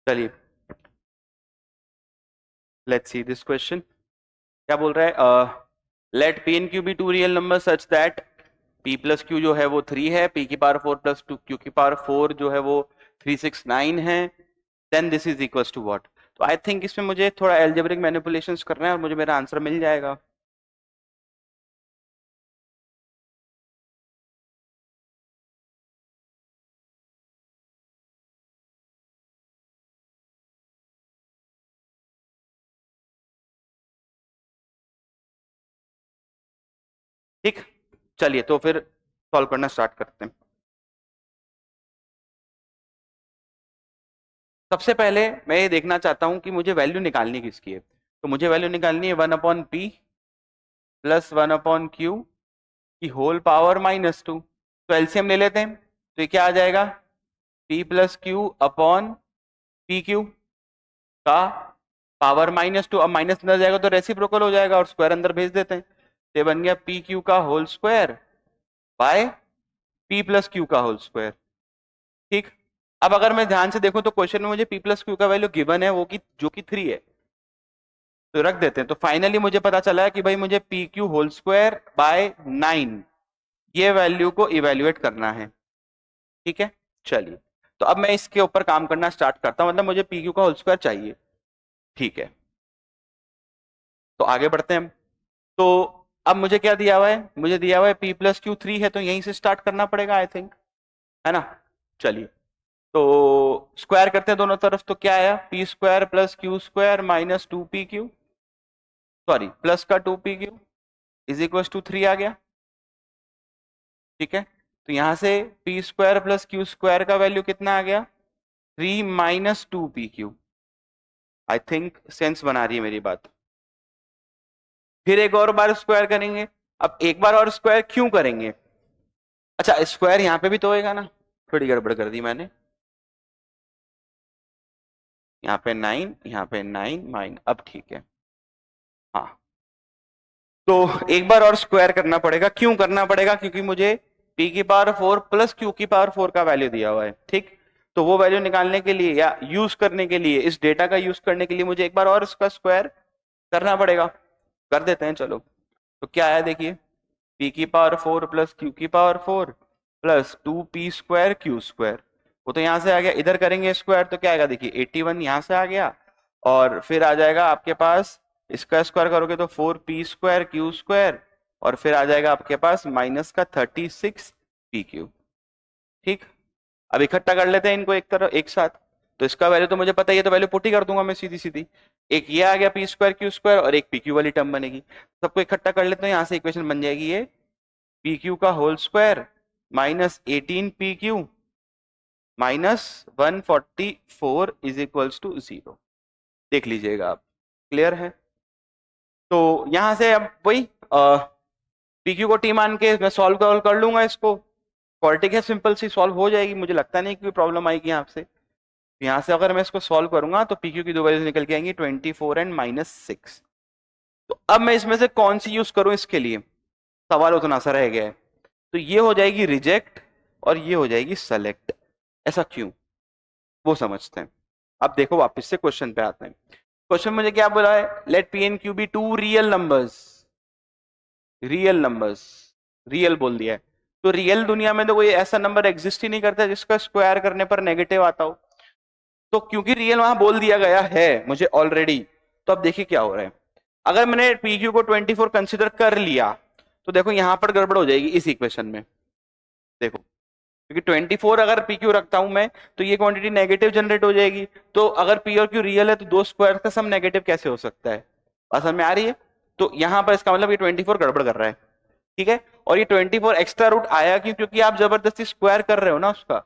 चलिए let's see this question. क्या बोल रहा है? Let p and q be two real number such that p plus q जो है वो 3 है, पी की पावर 4 प्लस टू क्यू की पावर 4 जो है वो 369 है। Then this is equals to what? तो आई थिंक इसमें मुझे थोड़ा एल्जेब्रिक मैनिपुलेशंस करना है और मुझे मेरा आंसर मिल जाएगा। ठीक, चलिए तो फिर सॉल्व करना स्टार्ट करते हैं। सबसे पहले मैं ये देखना चाहता हूं कि मुझे वैल्यू निकालनी किसकी है। तो मुझे वैल्यू निकालनी है 1/p प्लस 1/q की होल पावर -2। तो एलसीएम ले लेते हैं। तो ये क्या आ जाएगा? p plus Q upon P q का पावर -2। अब माइनस अंदर जाएगा तो रेसिप्रोकल हो जाएगा और स्क्वायर अंदर भेज देते हैं। तो ये बन गया पी क्यू का whole square by p plus q का होल स्क्वायर। ठीक, अब अगर मैं ध्यान से देखूं तो क्वेश्चन में मुझे पी प्लस क्यू का वैल्यू गिवन है वो की जो कि 3 है, तो रख देते हैं। तो फाइनली मुझे पता चला है कि भाई मुझे p q whole square by 9 ये वैल्यू को इवेल्युएट करना है। ठीक है, चलिए तो अब मैं इसके ऊपर काम करना स्टार्ट करता हूं। मतलब मुझे पी क्यू का होल स्क्वायर चाहिए। ठीक है, तो आगे बढ़ते हैं हम। तो अब मुझे क्या दिया हुआ है? मुझे दिया हुआ है पी प्लस क्यू 3 है, तो यहीं से स्टार्ट करना पड़ेगा आई थिंक, है ना। चलिए तो स्क्वायर करते हैं दोनों तरफ। तो क्या आया? P square plus Q square minus 2pq, sorry plus का 2pq इज इक्वल टू 3 आ गया। ठीक है, तो यहां से P square plus Q square का वैल्यू कितना आ गया? 3 minus 2pq। I think sense बना रही है मेरी बात। फिर एक और बार स्क्वायर करेंगे। अब एक बार और स्क्वायर क्यों करेंगे? अच्छा, स्क्वायर यहां पे भी तो होएगा ना। थोड़ी गड़बड़ कर दी मैंने। यहाँ पे 9, यहाँ पे 9 माइन, अब ठीक है। हाँ, तो एक बार और स्क्वायर करना पड़ेगा। क्यों करना पड़ेगा? क्योंकि मुझे p की पावर 4 प्लस q की पावर 4 का वैल्यू दिया हुआ है। ठीक, तो वो वैल्यू निकालने के लिए या यूज करने के लिए, इस डेटा का यूज करने के लिए मुझे एक बार और इसका स्क्वायर करना पड़ेगा। कर देते हैं चलो। तो क्या आया देखिए, p की पावर 4 प्लस q की power 4 plus 2p square q square. वो तो यहां से आ गया, इधर करेंगे स्क्वायर तो क्या आएगा देखिए 81 यहां से आ गया, और फिर आ जाएगा आपके पास, इसका स्क्वायर करोगे तो 4p स्क्वायर q स्क्वायर, और फिर आ जाएगा आपके पास माइनस का 36pq। ठीक, अब इकट्ठा कर लेते हैं इनको एक तरफ एक साथ। तो इसका वैल्यू तो मुझे पता ही है, तो वैल्यू पुट ही कर दूंगा मैं सीधी सीधी। एक ये आ गया पी स्क्वायर क्यू स्क्वायर और एक पी क्यू वाली टर्म बनेगी। सबको इकट्ठा कर लेते हैं, यहां से इक्वेशन बन जाएगी ये पी क्यू का whole square minus 18pq minus 144 is equals to 0। देख लीजिएगा आप, क्लियर है। तो यहां से अब वही पीक्यू को टी मान के मैं सॉल्व कर लूंगा इसको। क्वाड्रेटिक है, सिंपल सी सॉल्व हो जाएगी। मुझे लगता नहीं कि कोई प्रॉब्लम आएगी यहाँ से। यहाँ से अगर मैं इसको सॉल्व करूंगा तो पीक्यू की दो वैल्यूज निकल के आएंगी 24 एंड -6। तो अब मैं इसमें से कौन सी यूज करूं इसके लिए, सवाल उतना सा रह गया है। तो ये हो जाएगी रिजेक्ट और ये हो जाएगी सेलेक्ट। ऐसा क्यों, वो समझते हैं। अब देखो वापस से क्वेश्चन पे आते हैं। क्वेश्चन मुझे क्या बोला है? Let p and q be two real numbers. Real numbers, real बोल दिया है। तो रियल दुनिया में तो कोई ऐसा नंबर एग्जिस्ट ही नहीं करता जिसका स्क्वायर करने पर नेगेटिव आता हो। तो क्योंकि रियल वहां बोल दिया गया है मुझे ऑलरेडी, तो अब देखिए क्या हो रहा है। अगर मैंने पीक्यू को 24 कंसिडर कर लिया तो देखो यहां पर गड़बड़ हो जाएगी इस इक्वेशन में। देखो, क्योंकि 24 अगर पी क्यू रखता हूं मैं तो ये क्वांटिटी नेगेटिव जनरेट हो जाएगी। तो अगर पी और क्यू रियल है तो दो स्क्वायर का सम नेगेटिव कैसे हो सकता है? असल में आ रही है। तो यहां पर इसका मतलब ये 24 गड़बड़ कर रहा है। ठीक है, और ये 24 एक्स्ट्रा रूट आया क्यों? क्योंकि आप जबरदस्ती स्क्वायर कर रहे हो ना उसका।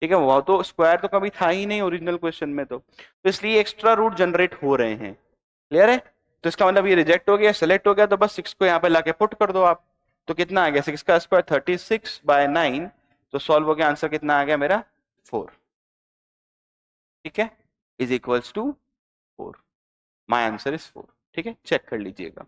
ठीक है, वो तो स्क्वायर तो कभी था ही नहीं ओरिजिनल क्वेश्चन में। तो इसलिए एक्स्ट्रा रूट जनरेट हो रहे हैं। क्लियर है? तो इसका मतलब ये रिजेक्ट हो गया, सेलेक्ट हो गया, तो बस 6 को यहाँ पे लाके पुट कर दो आप। तो कितना आ गया? 6 का स्क्वायर 36/9। तो सॉल्व हो गया, आंसर कितना आ गया मेरा? 4। ठीक है, is equals to 4। My answer is 4। ठीक है, चेक कर लीजिएगा।